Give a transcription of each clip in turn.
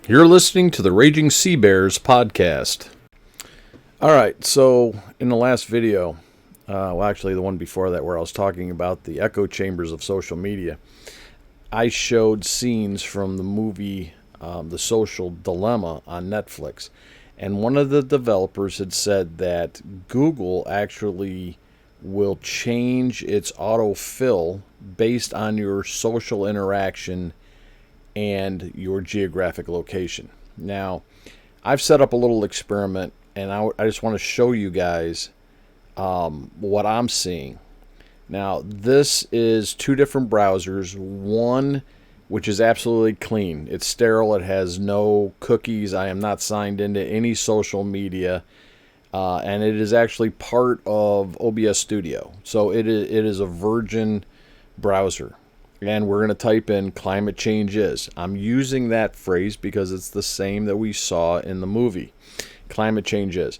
You're listening to the Raging SeaBears podcast. All right, so in the last video, actually the one before that where I was talking about the echo chambers of social media, I showed scenes from the movie The Social Dilemma on Netflix. And one of the developers had said that Google actually will change its autofill based on your social interaction and your geographic location. Now, I've set up a little experiment, and I just want to show you guys what I'm seeing. Now, this is two different browsers. One, which is absolutely clean. It's sterile. It has no cookies. I am not signed into any social media. And it is actually part of OBS Studio. So it is a virgin browser. And we're going to type in climate change is. I'm using that phrase because it's the same that we saw in the movie. Climate change is.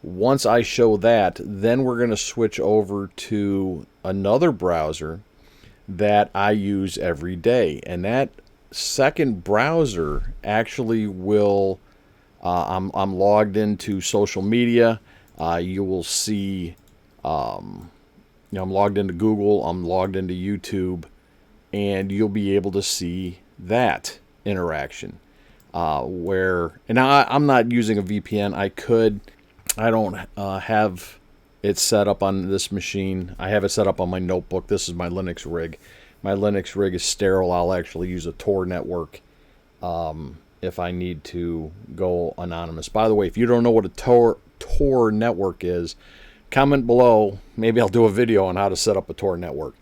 Once I show that, then we're going to switch over to another browser that I use every day. And that second browser actually will, I'm logged into social media. You will see, I'm logged into Google. I'm logged into YouTube. And you'll be able to see that interaction. And now I'm not using a VPN. I don't have it set up on this machine. I have it set up on my notebook. This is my Linux rig. My Linux rig is sterile. I'll actually use a Tor network if I need to go anonymous. By the way, if you don't know what a Tor network is, comment below. Maybe I'll do a video on how to set up a Tor network.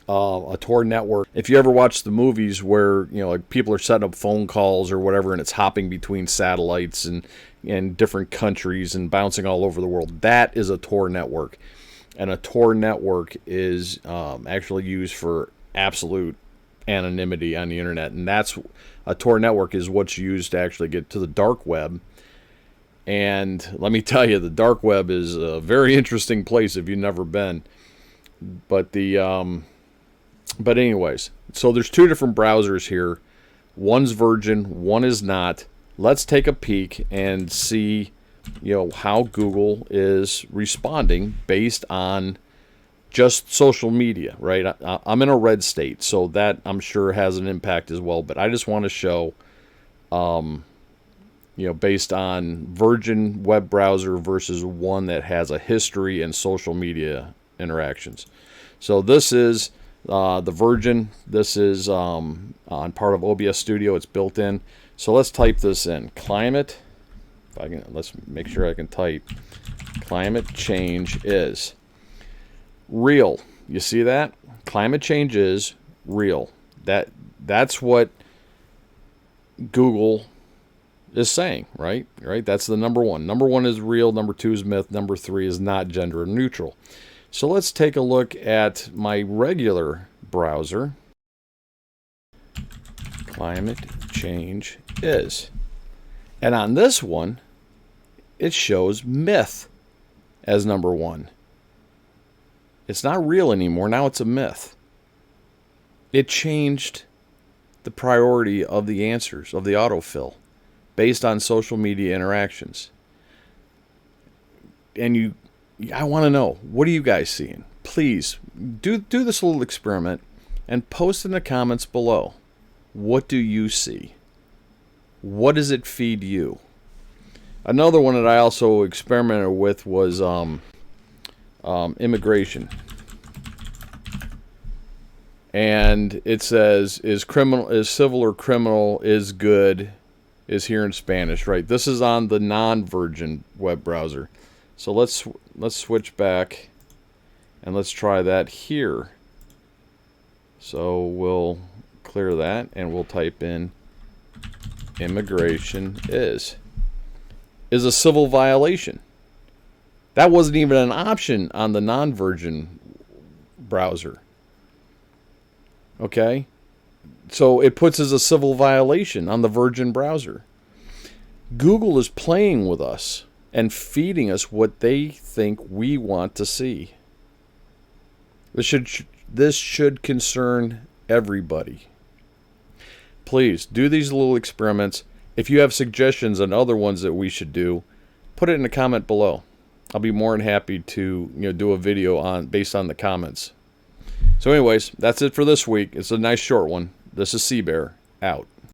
A Tor network. If you ever watch the movies where like people are setting up phone calls or whatever, and it's hopping between satellites and different countries and bouncing all over the world, that is a Tor network. And a Tor network is actually used for absolute anonymity on the internet, and that's a Tor network is what's used to actually get to the dark web. And let me tell you, the dark web is a very interesting place if you've never been. But anyways, so there's two different browsers here. One's virgin, one is not. Let's take a peek and see, how Google is responding based on just social media, right? I'm in a red state, so that I'm sure has an impact as well. But I just want to show, based on virgin web browser versus one that has a history and social media interactions. So this is the virgin. This is on part of OBS Studio. It's built in. So let's type this in. Climate. Let's make sure I can type. Climate change is real. You see that? Climate change is real. That's what Google is saying, right? Right? That's the number one. Number one is real. Number two is myth. Number three is not gender neutral. So let's take a look at my regular browser. Climate change is. And on this one, it shows myth as number one. It's not real anymore. Now it's a myth. It changed the priority of the answers, of the autofill, based on social media interactions. And I want to know, what are you guys seeing? Please do this little experiment and post in the comments below. What do you see? What does it feed you? Another one that I also experimented with was immigration. And it says, is civil or criminal, is good, is here in Spanish, right? This is on the non-virgin web browser. So let's switch back and let's try that here. So we'll clear that and we'll type in immigration is a civil violation. That wasn't even an option on the non-virgin browser. Okay? So it puts as a civil violation on the virgin browser. Google is playing with us and feeding us what they think we want to see. This should concern everybody. Please do these little experiments If you have suggestions on other ones that we should do, put it in the comment below. I'll be more than happy to do a video on based on the comments. So anyways, that's it for this week. It's a nice short one. This is SeaBear, out.